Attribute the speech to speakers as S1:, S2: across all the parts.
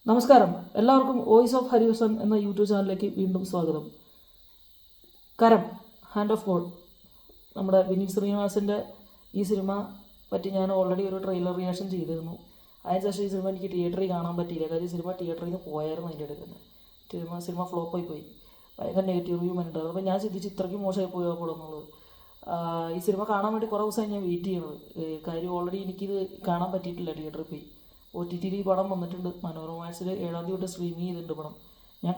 S1: നമസ്കാരം, എല്ലാവർക്കും voice of ഹരിവസൻ എന്ന യൂട്യൂബ് ചാനലിലേക്ക് വീണ്ടും സ്വാഗതം. കരം, ഹാൻഡ് ഓഫ് ഗോഡ്, നമ്മുടെ വിനീത് ശ്രീനിവാസിൻ്റെ ഈ സിനിമ പറ്റി ഞാൻ ഓൾറെഡി ഒരു ട്രെയിലർ റിയാക്ഷൻ ചെയ്തിരുന്നു. അതിനുശേഷം ഈ സിനിമ എനിക്ക് തിയേറ്ററിൽ കാണാൻ പറ്റിയില്ല. കാര്യം സിനിമ തിയേറ്ററിൽ നിന്ന് പോയായിരുന്നു അതിൻ്റെ അടുത്ത് സിനിമ ഫ്ലോപ്പായി പോയി. ഭയങ്കര നെഗറ്റീവ് റിവ്യൂ വന്നിട്ടുണ്ട്. അപ്പോൾ ഞാൻ ചിന്തിച്ച് ഇത്രയ്ക്ക് മോശമായി പോയപ്പോഴെന്നുള്ളത്. ഈ സിനിമ കാണാൻ വേണ്ടി കുറേ ദിവസമായി ഞാൻ വെയിറ്റ് ചെയ്യണത്. കാര്യം ഓൾറെഡി എനിക്കിത് കാണാൻ പറ്റിയിട്ടില്ല തിയേറ്ററിൽ പോയി. OTT ഈ പടം വന്നിട്ടുണ്ട്. മനോരമ 7 തൊട്ട് സ്ട്രീമിങ് ചെയ്തിട്ടുണ്ട് പടം. ഞാൻ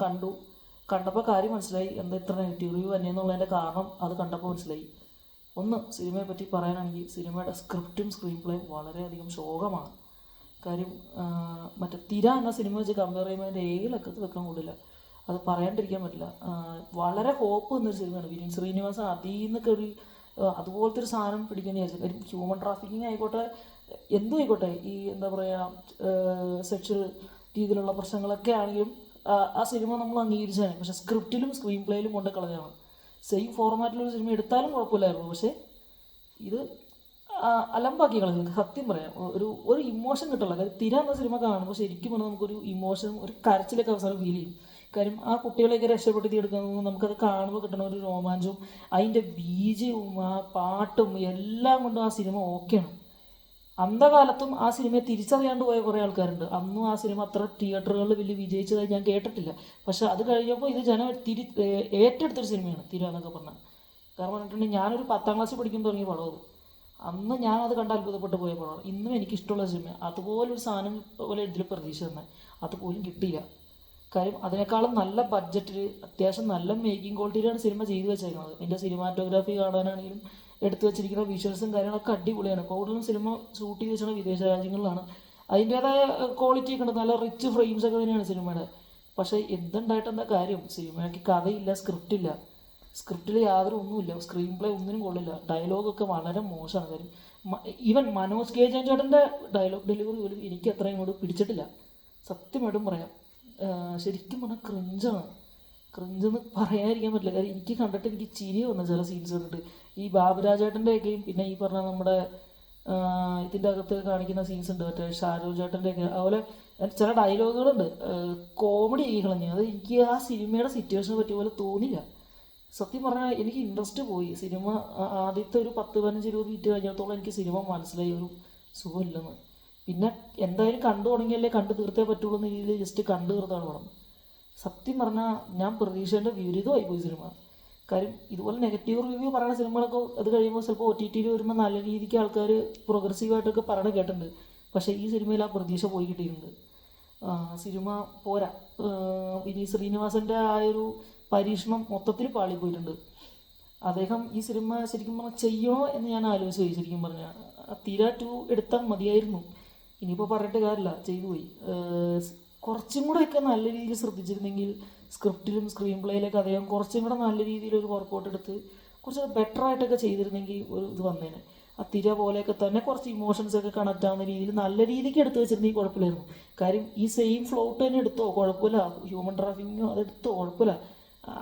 S1: കണ്ടപ്പോൾ കാര്യം മനസ്സിലായി എന്താ ഇത്ര നെഗറ്റീവ് റിവ്യൂ വന്നതെന്നുള്ളതിൻ്റെ കാരണം അത് കണ്ടപ്പോൾ മനസ്സിലായി. ഒന്ന്, സിനിമയെ പറ്റി പറയാനാണെങ്കിൽ സിനിമയുടെ സ്ക്രിപ്റ്റും സ്ക്രീൻ പ്ലേയും വളരെയധികം ശോകമാണ്. കാര്യം മറ്റേ തിര എന്ന സിനിമ വെച്ച് കമ്പയർ ചെയ്യുമ്പോൾ അതിൻ്റെ ഏലക്കത്ത് വെക്കാൻ കൊള്ളില്ല. അത് പറയാണ്ടിരിക്കാൻ പറ്റില്ല. വളരെ ഹോപ്പ് എന്നൊരു സിനിമയാണ്. വിനീത് ശ്രീനിവാസൻ അതിൽ നിന്നൊക്കെ ഒരു അതുപോലത്തെ ഒരു സാധനം പിടിക്കാൻ വിചാരിച്ചു. കാര്യം ഹ്യൂമൻ ട്രാഫിക്കിങ് ആയിക്കോട്ടെ, എന്തും ആയിക്കോട്ടെ, ഈ എന്താ പറയുക, സെക്ഷൽ രീതിയിലുള്ള പ്രശ്നങ്ങളൊക്കെ ആണെങ്കിലും ആ സിനിമ നമ്മൾ അംഗീകരിച്ചാണ്. പക്ഷേ സ്ക്രിപ്റ്റിലും സ്ക്രീൻ പ്ലേയിലും കൊണ്ട് കളഞ്ഞാണ്. സെയിം ഫോർമാറ്റിലൊരു സിനിമ എടുത്താലും കുഴപ്പമില്ലായിരുന്നു. പക്ഷേ ഇത് അലമ്പാക്കി കളഞ്ഞു. സത്യം പറയാം, ഒരു ഇമോഷൻ കിട്ടില്ല. കാര്യം തിര എന്ന സിനിമ കാണുമ്പോൾ ശരിക്കും പറഞ്ഞാൽ നമുക്കൊരു ഇമോഷനും ഒരു കരച്ചിലൊക്കെ അവസാനം ഫീൽ ചെയ്യും. കാര്യം ആ കുട്ടികളെയൊക്കെ രക്ഷപ്പെടുത്തി എടുക്കുന്നത് നമുക്കത് കാണുമ്പോൾ കിട്ടുന്ന ഒരു രോമാഞ്ചവും അതിൻ്റെ ബീജവും ആ പാട്ടും എല്ലാം കൊണ്ടും ആ സിനിമ ഓക്കെയാണ്. അന്ധകാലത്തും ആ സിനിമയെ തിരിച്ചറിയാണ്ട് പോയ കുറേ ആൾക്കാരുണ്ട്. അന്നും ആ സിനിമ അത്ര തിയേറ്ററുകളിൽ വലിയ വിജയിച്ചതായി ഞാൻ കേട്ടിട്ടില്ല. പക്ഷേ അത് കഴിഞ്ഞപ്പോൾ ഇത് ജനം ഏറ്റെടുത്തൊരു സിനിമയാണ് തിര എന്നൊക്കെ പറഞ്ഞാൽ. കാരണം പറഞ്ഞിട്ടുണ്ടെങ്കിൽ ഞാനൊരു 10ാം ക്ലാസ്സിൽ പഠിക്കുമ്പോൾ തുടങ്ങിയ പടം അത്. അന്ന് ഞാനത് കണ്ട് അത്ഭുതപ്പെട്ട് പോയ പടമാണ്. ഇന്നും എനിക്കിഷ്ടമുള്ള സിനിമ. അതുപോലൊരു സാധനം പോലെ ഇതിൽ പ്രതീക്ഷ തന്നെ അതുപോലും കിട്ടിയില്ല. കാര്യം അതിനേക്കാളും നല്ല ബഡ്ജറ്റിൽ അത്യാവശ്യം നല്ല മേക്കിംഗ് ക്വാളിറ്റിയിലാണ് സിനിമ ചെയ്തു വെച്ചേക്കുന്നത്. എൻ്റെ സിനിമാറ്റോഗ്രാഫി കാണാനാണെങ്കിലും എടുത്തു വെച്ചിരിക്കുന്ന വിഷ്വൽസും കാര്യങ്ങളൊക്കെ അടിപൊളിയാണ്. കൂടുതലും സിനിമ ഷൂട്ട് ചെയ്ത് വെച്ചാൽ വിദേശ രാജ്യങ്ങളിലാണ്. അതിൻ്റേതായ ക്വാളിറ്റി ഒക്കെ ഉണ്ട്. നല്ല റിച്ച് ഫ്രെയിംസൊക്കെ തന്നെയാണ് സിനിമയുടെ. പക്ഷേ എന്തുണ്ടായിട്ട് എന്താ കാര്യം? സിനിമയ്ക്ക് കഥയില്ല, സ്ക്രിപ്റ്റില്ല. സ്ക്രിപ്റ്റിൽ യാതൊരു ഒന്നുമില്ല. സ്ക്രീൻ പ്ലേ ഒന്നിനും കൊള്ളില്ല. ഡയലോഗൊക്കെ വളരെ മോശമാണ്. കാര്യം ഈവൻ മനോജ് കെ ജയൻ ചേട്ടൻ്റെ ഡയലോഗ് ഡെലിവറി പോലും എനിക്ക് അത്ര ഇങ്ങോട്ട് പിടിച്ചിട്ടില്ല. സത്യമായിട്ടും പറയാം, ശരിക്കും പറഞ്ഞാൽ ക്രിഞ്ചെന്ന് പറയാതിരിക്കാൻ പറ്റില്ല. കാര്യം എനിക്ക് കണ്ടിട്ട് എനിക്ക് ചിരി വന്നു ചില സീൻസ് കണ്ടിട്ട്. ഈ ബാബുരാജേട്ടൻ്റെയൊക്കെയും പിന്നെ ഈ പറഞ്ഞ നമ്മുടെ ഇതിൻ്റെ അകത്ത് കാണിക്കുന്ന സീൻസ് ഉണ്ട്, മറ്റേ ഷാരൂഖ് ചേട്ടൻ്റെയൊക്കെ. അതുപോലെ ചില ഡയലോഗുകളുണ്ട് കോമഡി ആയി കളഞ്ഞു. അത് എനിക്ക് ആ സിനിമയുടെ സിറ്റുവേഷനെ പറ്റിയ പോലെ തോന്നില്ല. സത്യം പറഞ്ഞാൽ എനിക്ക് ഇൻട്രസ്റ്റ് പോയി. സിനിമ ആദ്യത്തെ ഒരു 10-15-20 മിനിറ്റ് കഴിഞ്ഞത്തോളം എനിക്ക് സിനിമ മനസ്സിലായി ഒരു സുഖമില്ലെന്ന്. പിന്നെ എന്തായാലും കണ്ടു തുടങ്ങിയല്ലേ കണ്ടു തീർത്തേ പറ്റുള്ളൂ എന്ന രീതിയിൽ ജസ്റ്റ് കണ്ടു തീർത്താണ് പടം. സത്യം പറഞ്ഞാൽ ഞാൻ പ്രതീക്ഷേൻ്റെ വിപരീതമായി പോയി സിനിമ. കാര്യം ഇതുപോലെ നെഗറ്റീവ് റിവ്യൂ പറയുന്ന സിനിമകളൊക്കെ അത് കഴിയുമ്പോൾ ചിലപ്പോൾ OTT വരുമ്പോൾ നല്ല രീതിക്ക് ആൾക്കാർ പ്രോഗ്രസീവായിട്ടൊക്കെ പറയണ കേട്ടിട്ടുണ്ട്. പക്ഷേ ഈ സിനിമയിൽ ആ പ്രതീക്ഷ പോയി കിട്ടിയിട്ടുണ്ട്. സിനിമ പോരാ. വിനീത് ശ്രീനിവാസൻ്റെ ആ ഒരു പരീക്ഷണം മൊത്തത്തിൽ പാളിപ്പോയിട്ടുണ്ട്. അദ്ദേഹം ഈ സിനിമ ശരിക്കും പറഞ്ഞാൽ ചെയ്യണോ എന്ന് ഞാൻ ആലോചിച്ച് പോയി. ശരിക്കും പറഞ്ഞാൽ തിര 2 എടുത്താൽ മതിയായിരുന്നു. ഇനിയിപ്പോൾ പറഞ്ഞിട്ട് കാര്യമില്ല, ചെയ്തു പോയി. കുറച്ചും കൂടെയൊക്കെ നല്ല രീതിയിൽ ശ്രദ്ധിച്ചിരുന്നെങ്കിൽ സ്ക്രിപ്റ്റിലും സ്ക്രീൻ പ്ലേയിലൊക്കെ അദ്ദേഹം കുറച്ചും കൂടെ നല്ല രീതിയിൽ ഒരു വർക്കൗട്ട് എടുത്ത് കുറച്ച് ബെറ്ററായിട്ടൊക്കെ ചെയ്തിരുന്നെങ്കിൽ ഒരു ഇത് വന്നേനെ. ആ തിര പോലെയൊക്കെ തന്നെ കുറച്ച് ഇമോഷൻസൊക്കെ കണക്റ്റ് ആവുന്ന രീതിയിൽ നല്ല രീതിക്ക് എടുത്ത് വെച്ചിരുന്നെങ്കിൽ കുഴപ്പമില്ലായിരുന്നു. കാര്യം ഈ സെയിം ഫ്ലോട്ട് തന്നെ എടുത്തോ കുഴപ്പമില്ല, ഹ്യൂമൻ ട്രാഫിക്കിങ്ങോ അതെടുത്തോ കുഴപ്പമില്ല.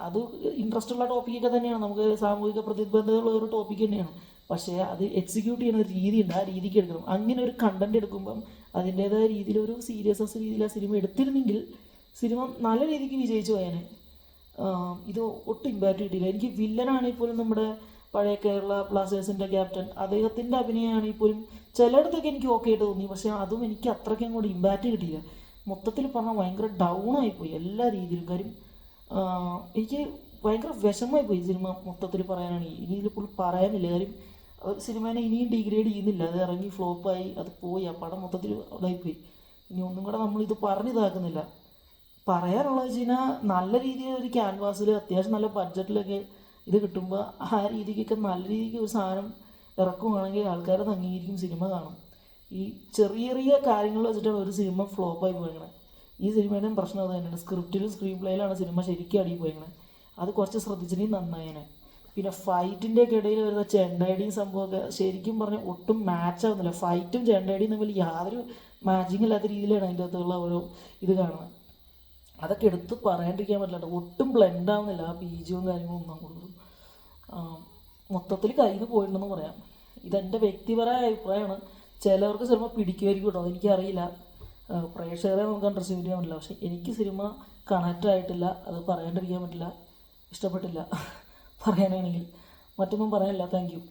S1: അത് ഇൻട്രസ്റ്റ് ഉള്ള ടോപ്പിക്കൊക്കെ തന്നെയാണ്. നമുക്ക് സാമൂഹിക പ്രതിബദ്ധതയുള്ള ഒരു ടോപ്പിക് തന്നെയാണ്. പക്ഷേ അത് എക്സിക്യൂട്ട് ചെയ്യുന്ന ഒരു രീതിയുണ്ട്, ആ രീതിക്ക് എടുക്കണം. അങ്ങനെ ഒരു കണ്ടന്റ് എടുക്കുമ്പം അതിൻ്റേതായ രീതിയിലൊരു സീരിയസ്നെസ് രീതിയിൽ ആ സിനിമ എടുത്തിരുന്നെങ്കിൽ സിനിമ നല്ല രീതിക്ക് വിജയിച്ചു പോയാനെ. ഇത് ഒട്ടും ഇമ്പാക്റ്റ് കിട്ടിയില്ല. എനിക്ക് വില്ലനാണെങ്കിൽ പോലും നമ്മുടെ പഴയ കേരള ബ്ലാസ്റ്റേഴ്സിൻ്റെ ക്യാപ്റ്റൻ അദ്ദേഹത്തിൻ്റെ അഭിനയമാണെങ്കിൽ പോലും ചിലയിടത്തൊക്കെ എനിക്ക് ഓക്കെ ആയിട്ട് തോന്നി. പക്ഷേ അതും എനിക്ക് അത്രയ്ക്കും അങ്ങോട്ട് ഇമ്പാക്റ്റ് കിട്ടിയില്ല. മൊത്തത്തിൽ പറഞ്ഞാൽ ഭയങ്കര ഡൗൺ ആയിപ്പോയി എല്ലാ രീതിയിലും. കാര്യം എനിക്ക് ഭയങ്കര വിഷമമായി പോയി സിനിമ മൊത്തത്തിൽ പറയാനാണെങ്കിൽ. ഇനി ഇതിൽ ഫുൾ പറയാനില്ല. കാര്യം സിനിമേനെ ഇനിയും ഡിഗ്രേഡ് ചെയ്യുന്നില്ല. അത് ഇറങ്ങി ഫ്ലോപ്പായി, അത് പോയി, ആ പടം മൊത്തത്തിൽ ഇതായിപ്പോയി. ഇനി ഒന്നും കൂടെ നമ്മളിത് പറഞ്ഞിതാക്കുന്നില്ല. പറയാനുള്ളത് വെച്ച് കഴിഞ്ഞാൽ നല്ല രീതിയിൽ ഒരു ക്യാൻവാസിൽ അത്യാവശ്യം നല്ല ബഡ്ജറ്റിലൊക്കെ ഇത് കിട്ടുമ്പോൾ ആ രീതിക്കൊക്കെ നല്ല രീതിക്ക് ഒരു സാധനം ഇറക്കുവാണെങ്കിൽ ആൾക്കാരത് അംഗീകരിക്കും, സിനിമ കാണും. ഈ ചെറിയ ചെറിയ കാര്യങ്ങൾ വെച്ചിട്ടാണ് ഒരു സിനിമ ഫ്ലോപ്പായി പോയത്. ഈ സിനിമയുടെയും പ്രശ്നം അത് തന്നെയാണ്. സ്ക്രിപ്റ്റിലും സ്ക്രീൻ പ്ലേയിലാണ് സിനിമ ശരിക്കും അടിയിൽ പോയത്. അത് കുറച്ച് ശ്രദ്ധിച്ചിട്ടുണ്ടെങ്കിൽ നന്നായേനെ. പിന്നെ ഫൈറ്റിൻ്റെയൊക്കെ ഇടയിൽ വരുന്ന ചെണ്ടയടിയും സംഭവമൊക്കെ ശരിക്കും പറഞ്ഞാൽ ഒട്ടും മാച്ച് ആവുന്നില്ല. ഫൈറ്റും ചെണ്ടയടിയും തമ്മിൽ യാതൊരു മാച്ചിങ് ഇല്ലാത്ത രീതിയിലാണ് അതിൻ്റെ അകത്തുള്ള ഓരോ ഇത് കാണുന്നത്. അതൊക്കെ എടുത്ത് പറയാണ്ടിരിക്കാൻ പറ്റില്ല. ഒട്ടും ബ്ലെൻഡ് ആവുന്നില്ല. ആ ബീജവും കാര്യങ്ങളും ഒന്നും കൂടുതലും മൊത്തത്തിൽ കയ്യിൽ നിന്ന് പോയിട്ടുണ്ടെന്ന് പറയാം. ഇതെൻ്റെ വ്യക്തിപരമായ അഭിപ്രായമാണ്. ചിലവർക്ക് ചിലപ്പോൾ പിടിക്കുമായിരിക്കും കേട്ടോ, അതെനിക്കറിയില്ല. പ്രേക്ഷകരെ നമുക്ക് അണ്ടർസ്റ്റിമേറ്റ് ചെയ്യാൻ പറ്റില്ല. പക്ഷേ എനിക്ക് സിനിമ കണക്റ്റ് ആയിട്ടില്ല, അത് പറയാണ്ടിരിക്കാൻ പറ്റില്ല, ഇഷ്ടപ്പെട്ടില്ല പറയാനാണെങ്കിൽ. മറ്റൊന്നും പറയാനില്ല. Thank you.